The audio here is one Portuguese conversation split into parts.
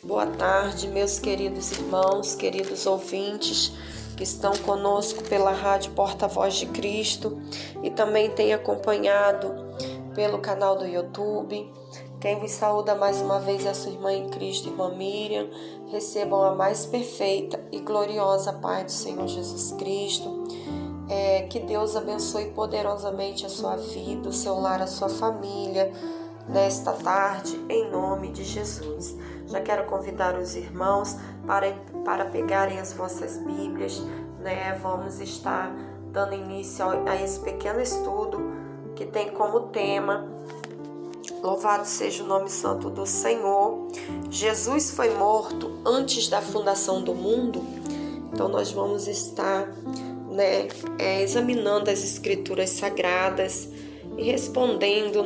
Boa tarde, meus queridos irmãos, queridos ouvintes que estão conosco pela Rádio Porta-Voz de Cristo e também tem acompanhado pelo canal do YouTube. Quem vos saúda mais uma vez é a sua irmã em Cristo, irmã Miriam. Recebam a mais perfeita e gloriosa paz do Senhor Jesus Cristo. Que Deus abençoe poderosamente a sua vida, o seu lar, a sua família, nesta tarde, em nome de Jesus. Já quero convidar os irmãos para pegarem as vossas Bíblias, né? Vamos estar dando início a esse pequeno estudo que tem como tema: louvado seja o nome santo do Senhor. Jesus foi morto antes da fundação do mundo. Então nós vamos estar examinando as Escrituras Sagradas e respondendo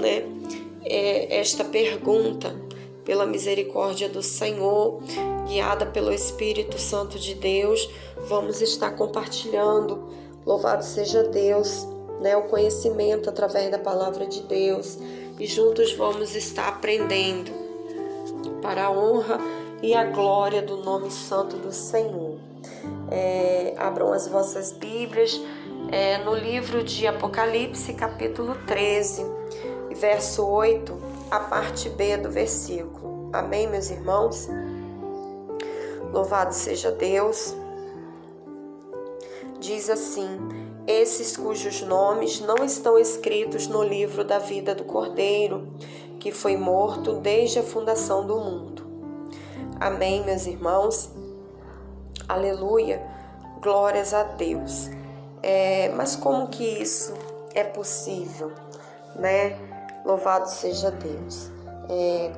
esta pergunta pela misericórdia do Senhor, guiada pelo Espírito Santo de Deus. Vamos estar compartilhando, louvado seja Deus, o conhecimento através da palavra de Deus, e juntos vamos estar aprendendo para a honra e a glória do nome santo do Senhor. Abram as vossas Bíblias no livro de Apocalipse, capítulo 13, verso 8, a parte B do versículo. Amém, meus irmãos? Louvado seja Deus. Diz assim: esses cujos nomes não estão escritos no livro da vida do Cordeiro, que foi morto desde a fundação do mundo. Amém, meus irmãos? Aleluia, glórias a Deus. Mas como que isso é possível, Louvado seja Deus.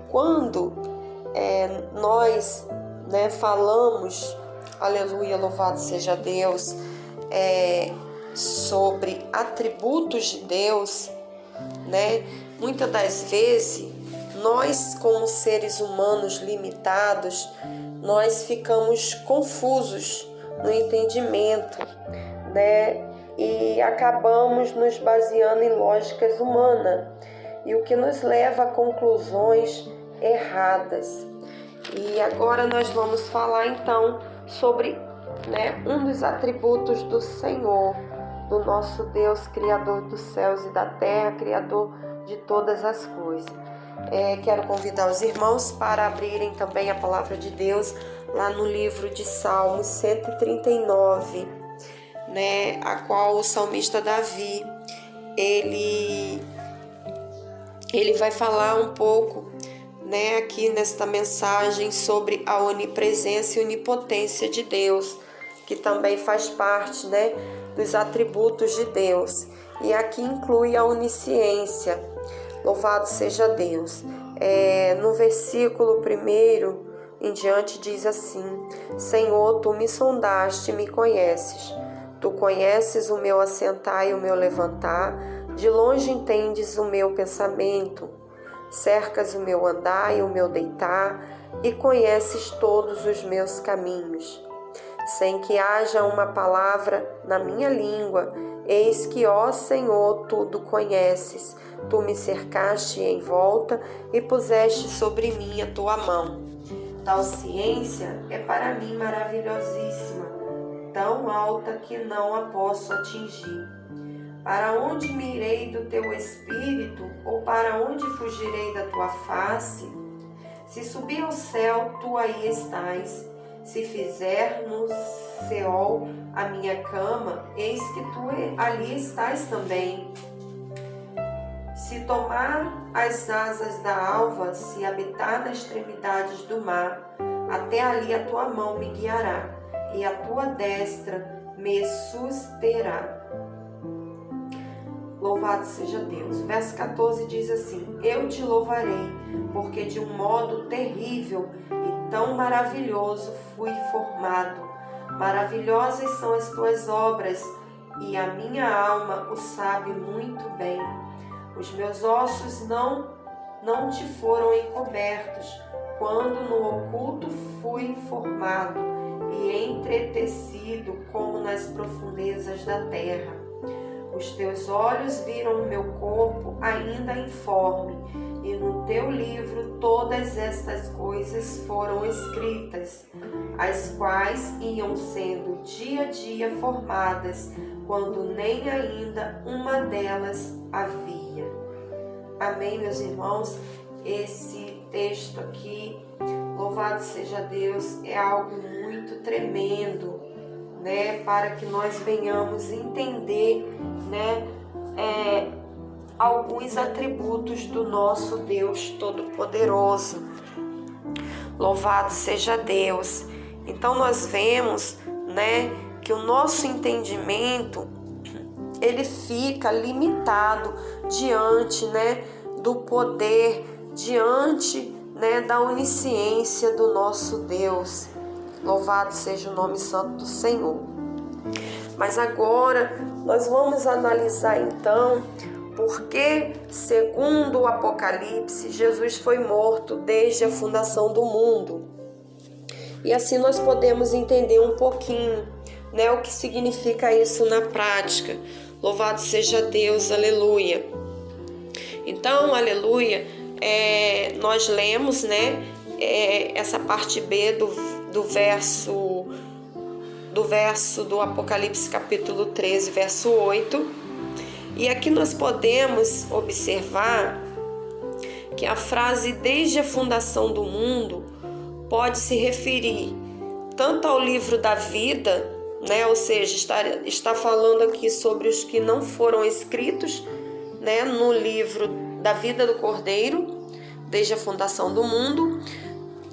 Quando nós falamos, aleluia, louvado seja Deus, sobre atributos de Deus, muitas das vezes nós, como seres humanos limitados, nós ficamos confusos no entendimento, e acabamos nos baseando em lógicas humanas, e o que nos leva a conclusões erradas. E agora nós vamos falar então sobre um dos atributos do Senhor, do nosso Deus, Criador dos céus e da terra, Criador de todas as coisas. Quero convidar os irmãos para abrirem também a palavra de Deus lá no livro de Salmos 139, a qual o salmista Davi, ele vai falar um pouco, aqui nesta mensagem, sobre a onipresença e onipotência de Deus, que também faz parte, dos atributos de Deus. E aqui inclui a onisciência. Louvado seja Deus. No versículo 1 em diante diz assim: Senhor, tu me sondaste e me conheces. Tu conheces o meu assentar e o meu levantar. De longe entendes o meu pensamento. Cercas o meu andar e o meu deitar, e conheces todos os meus caminhos. Sem que haja uma palavra na minha língua, eis que, ó Senhor, tudo conheces. Tu me cercaste em volta e puseste sobre mim a tua mão. Tal ciência é para mim maravilhosíssima, tão alta que não a posso atingir. Para onde me irei do teu espírito, ou para onde fugirei da tua face? Se subir ao céu, tu aí estás. Se fizer no Seol a minha cama, eis que tu ali estás também. Se tomar as asas da alva, se habitar nas extremidades do mar, até ali a tua mão me guiará, e a tua destra me susterá. Louvado seja Deus. Verso 14 diz assim: eu te louvarei, porque de um modo terrível e tão maravilhoso fui formado. Maravilhosas são as tuas obras, e a minha alma o sabe muito bem. Os meus ossos não te foram encobertos, quando no oculto fui formado e entretecido como nas profundezas da terra. Os teus olhos viram o meu corpo ainda informe, e no teu livro todas estas coisas foram escritas, as quais iam sendo dia a dia formadas, quando nem ainda uma delas havia. Amém, meus irmãos? Esse texto aqui, louvado seja Deus, é algo muito tremendo, né? Para que nós venhamos entender, né? Alguns atributos do nosso Deus Todo-Poderoso. Louvado seja Deus. Então nós vemos, né, que o nosso entendimento ele fica limitado diante, né, do poder, diante, né, da onisciência do nosso Deus. Louvado seja o nome santo do Senhor. Mas agora nós vamos analisar então porque, segundo o Apocalipse, Jesus foi morto desde a fundação do mundo. E assim nós podemos entender um pouquinho, né, o que significa isso na prática. Louvado seja Deus, aleluia. Então, aleluia, nós lemos, né, essa parte B do verso do Apocalipse capítulo 13, verso 8. E aqui nós podemos observar que a frase desde a fundação do mundo pode se referir tanto ao livro da vida, né? Ou seja, está falando aqui sobre os que não foram escritos, né, no livro da vida do Cordeiro, desde a fundação do mundo,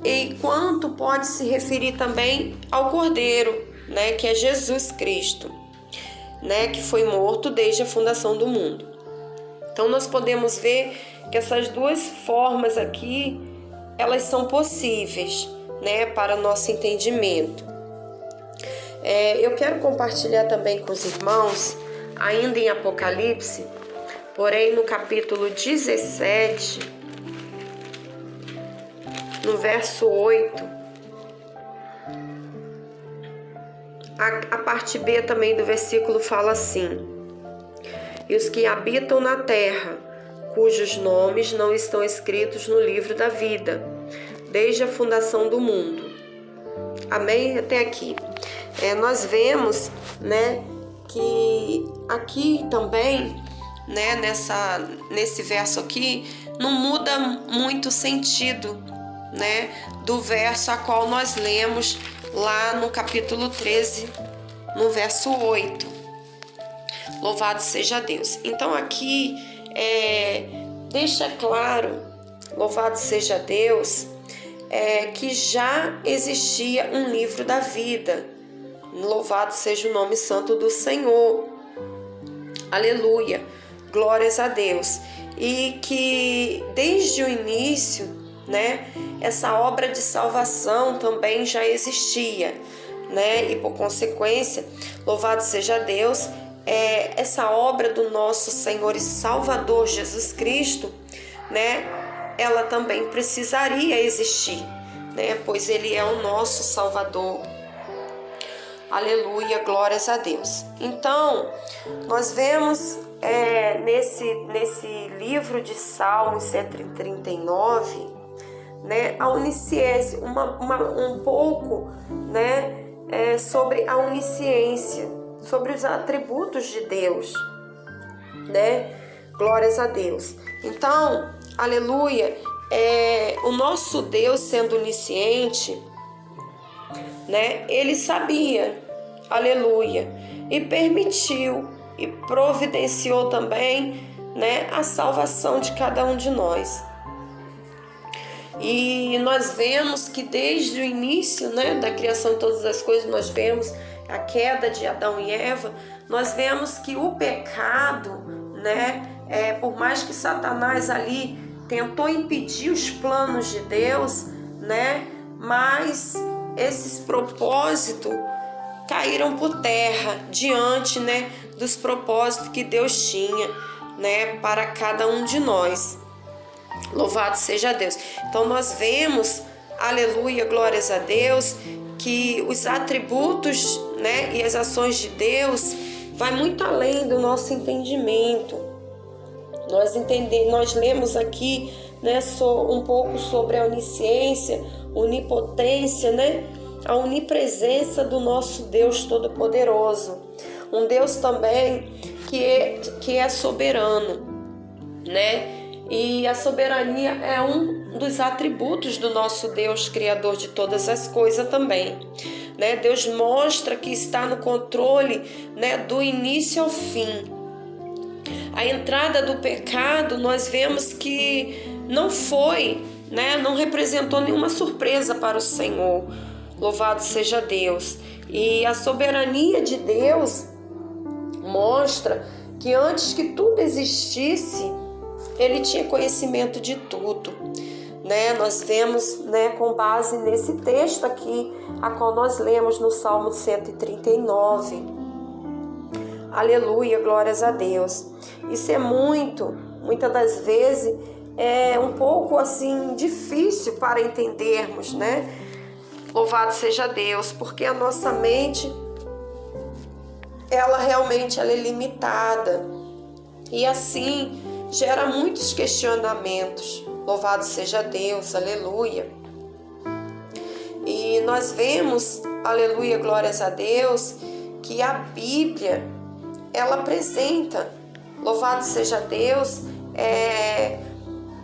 e quanto pode se referir também ao Cordeiro, né, que é Jesus Cristo, né, que foi morto desde a fundação do mundo. Então nós podemos ver que essas duas formas aqui, elas são possíveis, né, para nosso entendimento. Eu quero compartilhar também com os irmãos, ainda em Apocalipse, porém no capítulo 17, no verso 8, a parte B também do versículo fala assim: e os que habitam na terra, cujos nomes não estão escritos no livro da vida, desde a fundação do mundo. Amém? Até aqui. Nós vemos, né, que aqui também, né, nesse verso aqui, não muda muito o sentido, né, do verso a qual nós lemos lá no capítulo 13, no verso 8. Louvado seja Deus. Então aqui deixa claro, louvado seja Deus, que já existia um livro da vida. Louvado seja o nome santo do Senhor. Aleluia. Glórias a Deus. E que desde o início, né, essa obra de salvação também já existia, né? E por consequência, louvado seja Deus, essa obra do nosso Senhor e Salvador Jesus Cristo, né, ela também precisaria existir, né? Pois Ele é o nosso Salvador. Aleluia, glórias a Deus. Então, nós vemos nesse livro de Salmos 139, né, a onisciência, um pouco, né, sobre a onisciência, sobre os atributos de Deus, né? Glórias a Deus. Então, aleluia, o nosso Deus sendo onisciente, né, ele sabia, aleluia, e permitiu e providenciou também, né, a salvação de cada um de nós. E nós vemos que desde o início, né, da criação de todas as coisas, nós vemos a queda de Adão e Eva, nós vemos que o pecado, né, por mais que Satanás ali tentou impedir os planos de Deus, né, mas esses propósitos caíram por terra diante, né, dos propósitos que Deus tinha, né, para cada um de nós. Louvado seja Deus. Então nós vemos, aleluia, glórias a Deus, que os atributos, né, e as ações de Deus, vai muito além do nosso entendimento. Nós lemos aqui, né, um pouco sobre a onisciência, onipotência, né, a onipresença do nosso Deus Todo-Poderoso. Um Deus também que é soberano, né? E a soberania é um dos atributos do nosso Deus, Criador de todas as coisas também, né? Deus mostra que está no controle, né, do início ao fim. A entrada do pecado, nós vemos que não foi, né, não representou nenhuma surpresa para o Senhor. Louvado seja Deus. E a soberania de Deus mostra que antes que tudo existisse, Ele tinha conhecimento de tudo, né? Nós vemos, né, com base nesse texto aqui, a qual nós lemos no Salmo 139. Aleluia, glórias a Deus. Isso é muitas das vezes, é um pouco assim difícil para entendermos, né? Louvado seja Deus, porque a nossa mente, ela realmente é limitada. E assim gera muitos questionamentos. Louvado seja Deus, aleluia. E nós vemos, aleluia, glórias a Deus, que a Bíblia, ela apresenta, louvado seja Deus,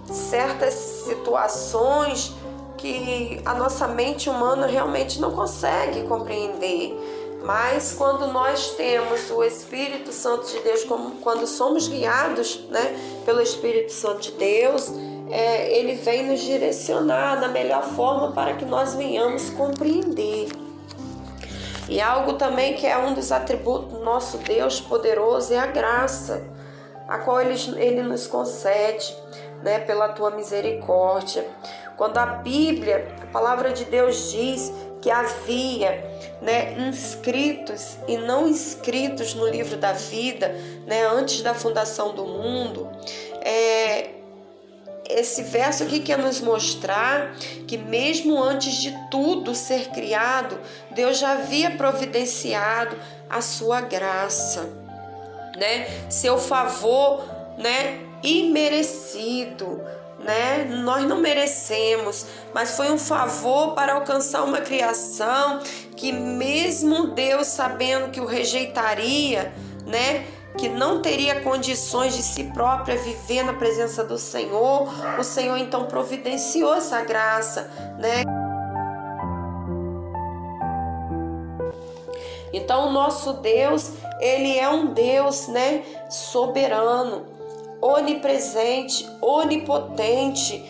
certas situações que a nossa mente humana realmente não consegue compreender. Mas quando nós temos o Espírito Santo de Deus, quando somos guiados, né, pelo Espírito Santo de Deus, ele vem nos direcionar da melhor forma para que nós venhamos compreender. E algo também que é um dos atributos do nosso Deus poderoso é a graça, a qual ele nos concede, né, pela tua misericórdia. Quando a Bíblia, a palavra de Deus diz que havia, né, inscritos e não inscritos no livro da vida, né, antes da fundação do mundo, esse verso aqui quer nos mostrar que mesmo antes de tudo ser criado, Deus já havia providenciado a sua graça, né, seu favor, né, imerecido, né? Nós não merecemos, mas foi um favor para alcançar uma criação que mesmo Deus sabendo que o rejeitaria, né, que não teria condições de si própria viver na presença do Senhor, o Senhor então providenciou essa graça, né? Então o nosso Deus, ele é um Deus, né, soberano, onipresente, onipotente,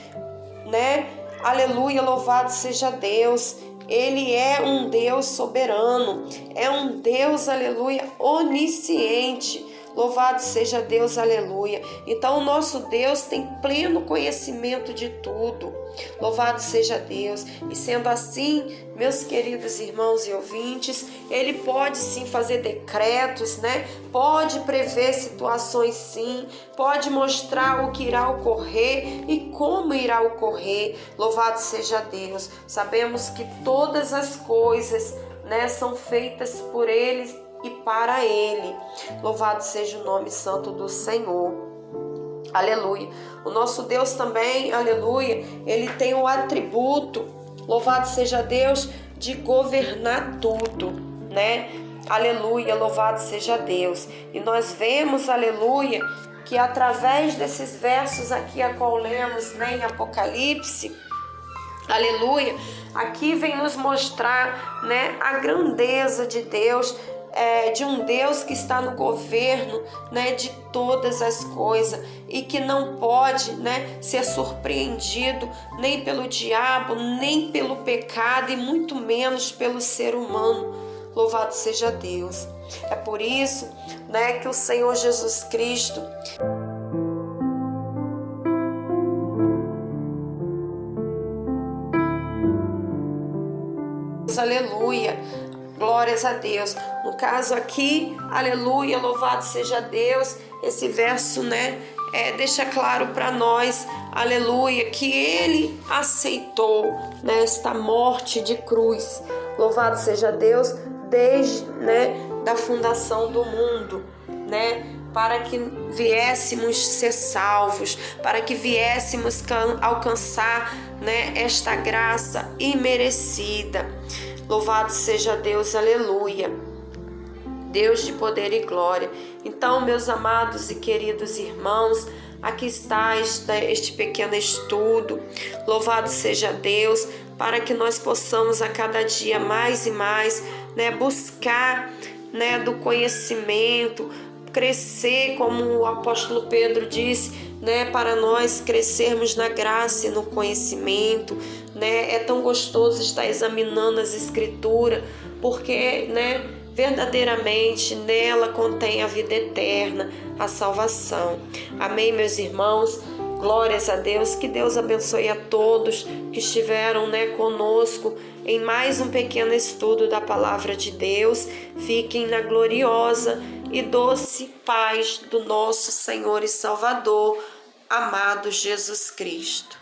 né? Aleluia, louvado seja Deus. Ele é um Deus soberano, é um Deus, aleluia, onisciente. Louvado seja Deus, aleluia. Então o nosso Deus tem pleno conhecimento de tudo. Louvado seja Deus. E sendo assim, meus queridos irmãos e ouvintes, Ele pode sim fazer decretos, né? Pode prever situações sim, pode mostrar o que irá ocorrer e como irá ocorrer. Louvado seja Deus. Sabemos que todas as coisas, né, são feitas por Ele e para Ele. Louvado seja o nome santo do Senhor. Aleluia. O nosso Deus também, aleluia, Ele tem o atributo, louvado seja Deus, de governar tudo, né? Aleluia, louvado seja Deus. E nós vemos, aleluia, que através desses versos aqui a qual lemos, né, em Apocalipse, aleluia, aqui vem nos mostrar, né, a grandeza de Deus, de um Deus que está no governo, né, de todas as coisas e que não pode, né, ser surpreendido nem pelo diabo, nem pelo pecado e muito menos pelo ser humano. Louvado seja Deus. É por isso, né, que o Senhor Jesus Cristo, aleluia, glórias a Deus. No caso aqui, aleluia, louvado seja Deus. Esse verso, né, deixa claro para nós, aleluia, que Ele aceitou, né, esta morte de cruz. Louvado seja Deus, desde, né, da fundação do mundo, né? Para que viéssemos ser salvos, para que viéssemos alcançar, né, esta graça imerecida. Louvado seja Deus, aleluia. Deus de poder e glória. Então, meus amados e queridos irmãos, aqui está este pequeno estudo. Louvado seja Deus, para que nós possamos a cada dia mais e mais, né, buscar, né, do conhecimento, crescer, como o apóstolo Pedro disse, né, para nós crescermos na graça e no conhecimento, né? É tão gostoso estar examinando as escrituras, porque, né, verdadeiramente nela contém a vida eterna, a salvação. Amém, meus irmãos? Glórias a Deus, que Deus abençoe a todos que estiveram, né, conosco em mais um pequeno estudo da palavra de Deus. Fiquem na gloriosa e doce paz do nosso Senhor e Salvador, amado Jesus Cristo.